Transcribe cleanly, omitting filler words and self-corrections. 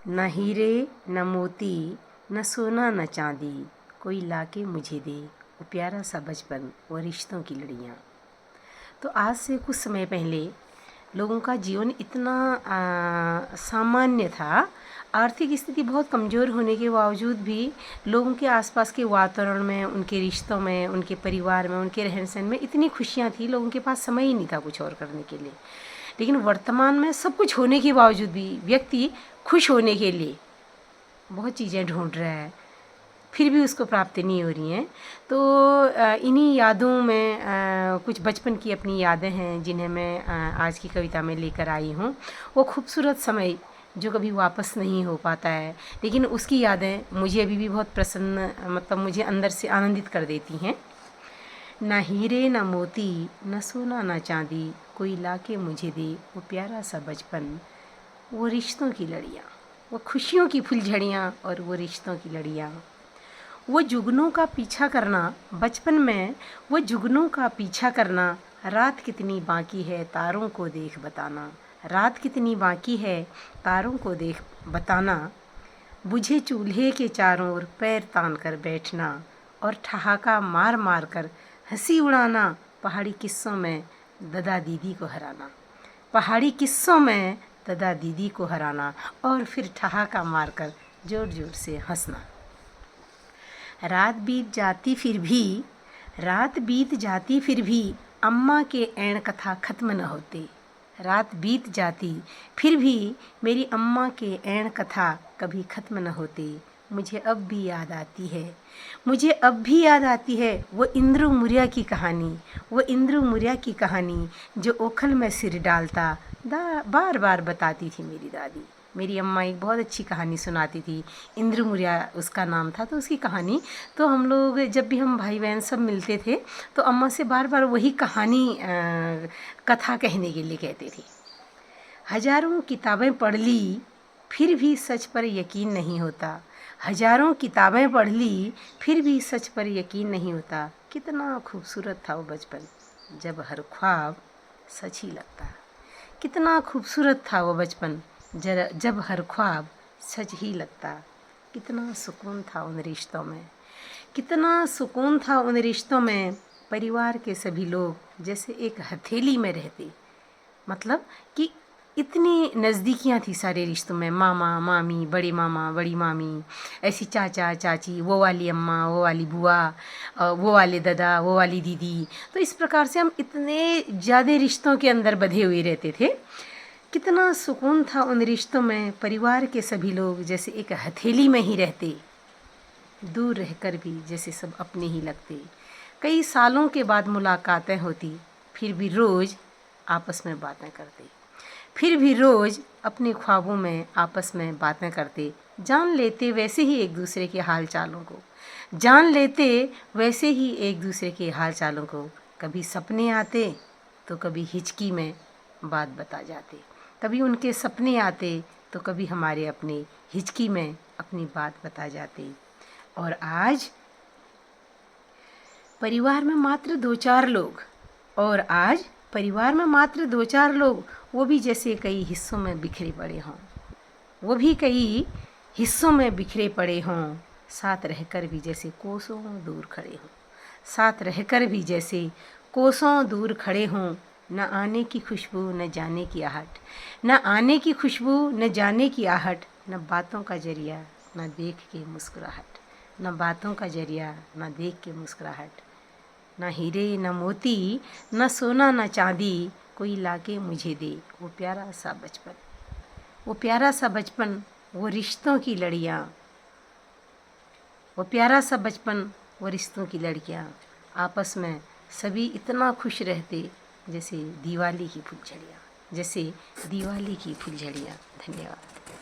न हीरे न मोती न सोना न चांदी कोई लाके मुझे दे, वो प्यारा सा बचपन, वो रिश्तों की लड़ियाँ। तो आज से कुछ समय पहले लोगों का जीवन इतना सामान्य था। आर्थिक स्थिति बहुत कमज़ोर होने के बावजूद भी लोगों के आसपास के वातावरण में, उनके रिश्तों में, उनके परिवार में, उनके रहन सहन में इतनी खुशियाँ थी, लोगों के पास समय ही नहीं था कुछ और करने के लिए। लेकिन वर्तमान में सब कुछ होने के बावजूद भी व्यक्ति खुश होने के लिए बहुत चीज़ें ढूंढ रहा है, फिर भी उसको प्राप्ति नहीं हो रही हैं। तो इन्हीं यादों में कुछ बचपन की अपनी यादें हैं जिन्हें मैं आज की कविता में लेकर आई हूँ। वो खूबसूरत समय जो कभी वापस नहीं हो पाता है, लेकिन उसकी यादें मुझे अभी भी बहुत प्रसन्न, मतलब मुझे अंदर से आनंदित कर देती हैं। ना हीरे ना मोती न सोना ना चांदी कोई लाके मुझे दे, वो प्यारा सा बचपन, वो रिश्तों की लड़ियाँ, वो खुशियों की फुलझड़ियाँ और वो रिश्तों की लड़ियाँ। वो जुगनों का पीछा करना बचपन में, वो जुगनों का पीछा करना, रात कितनी बाकी है तारों को देख बताना, रात कितनी बाकी है तारों को देख बताना, बुझे चूल्हे के चारों ओर पैर तान कर बैठना और ठहाका मार मार कर हंसी उड़ाना, पहाड़ी किस्सों में दादा दीदी को हराना, पहाड़ी किस्सों में दादा दीदी को हराना और फिर ठहाका मार कर जोर जोर से हंसना। रात बीत जाती फिर भी, रात बीत जाती फिर भी अम्मा के ऐण कथा ख़त्म न होते, रात बीत जाती फिर भी मेरी अम्मा के ऐण कथा कभी ख़त्म न होते। मुझे अब भी याद आती है, मुझे अब भी याद आती है वो इंद्रू मुरिया की कहानी, वो इंद्रू मुरिया की कहानी जो ओखल में सिर डालता बार बार बताती थी मेरी दादी। मेरी अम्मा एक बहुत अच्छी कहानी सुनाती थी, इंद्रू मुरिया उसका नाम था। तो उसकी कहानी, तो हम लोग जब भी हम भाई बहन सब मिलते थे तो अम्मा से बार बार वही कहानी कथा कहने के लिए कहते थे। हजारों किताबें पढ़ ली फिर भी सच पर यकीन नहीं होता, हजारों किताबें पढ़ ली फिर भी सच पर यकीन नहीं होता। कितना खूबसूरत था वो बचपन जब हर ख्वाब सच ही लगता, कितना खूबसूरत था वो बचपन जब हर ख्वाब सच ही लगता। कितना सुकून था उन रिश्तों में, कितना सुकून था उन रिश्तों में। परिवार के सभी लोग जैसे एक हथेली में रहते, मतलब कि इतनी नज़दीकियाँ थी सारे रिश्तों में। मामा मामी, बड़े मामा बड़ी मामी, ऐसी चाचा चाची, वो वाली अम्मा वो वाली बुआ, वो वाले दादा वो वाली दीदी। तो इस प्रकार से हम इतने ज़्यादा रिश्तों के अंदर बंधे हुए रहते थे। कितना सुकून था उन रिश्तों में। परिवार के सभी लोग जैसे एक हथेली में ही रहते, दूर रहकर भी जैसे सब अपने ही लगते। कई सालों के बाद मुलाकातें होती, फिर भी रोज़ आपस में बातें करते, फिर भी रोज़ अपने ख्वाबों में आपस में बातें करते। जान लेते वैसे ही एक दूसरे के हाल चालों को, जान लेते वैसे ही एक दूसरे के हाल चालों को। कभी सपने आते तो कभी हिचकी में बात बता जाते, कभी उनके सपने आते तो कभी हमारे अपने हिचकी में अपनी बात बता जाते। और आज परिवार में मात्र 2-4 लोग, और आज परिवार में मात्र 2-4 लोग, वो भी जैसे कई हिस्सों में बिखरे पड़े हों, वो भी कई हिस्सों में बिखरे पड़े हों। साथ रहकर भी जैसे कोसों दूर खड़े हों, साथ रहकर भी जैसे कोसों दूर खड़े हों। न आने की खुशबू न जाने की आहट, न आने की खुशबू न जाने की आहट, न बातों का जरिया न देख के मुस्कुराहट, न बातों का जरिया न देख के मुस्कुराहट। न हीरे न मोती न सोना न चांदी कोई लाके मुझे दे, वो प्यारा सा बचपन, वो प्यारा सा बचपन, वो रिश्तों की लड़ियाँ, वो प्यारा सा बचपन, वो रिश्तों की लड़कियाँ। आपस में सभी इतना खुश रहते जैसे दिवाली की फुलझड़ियाँ, जैसे दिवाली की फुलझड़ियाँ। धन्यवाद।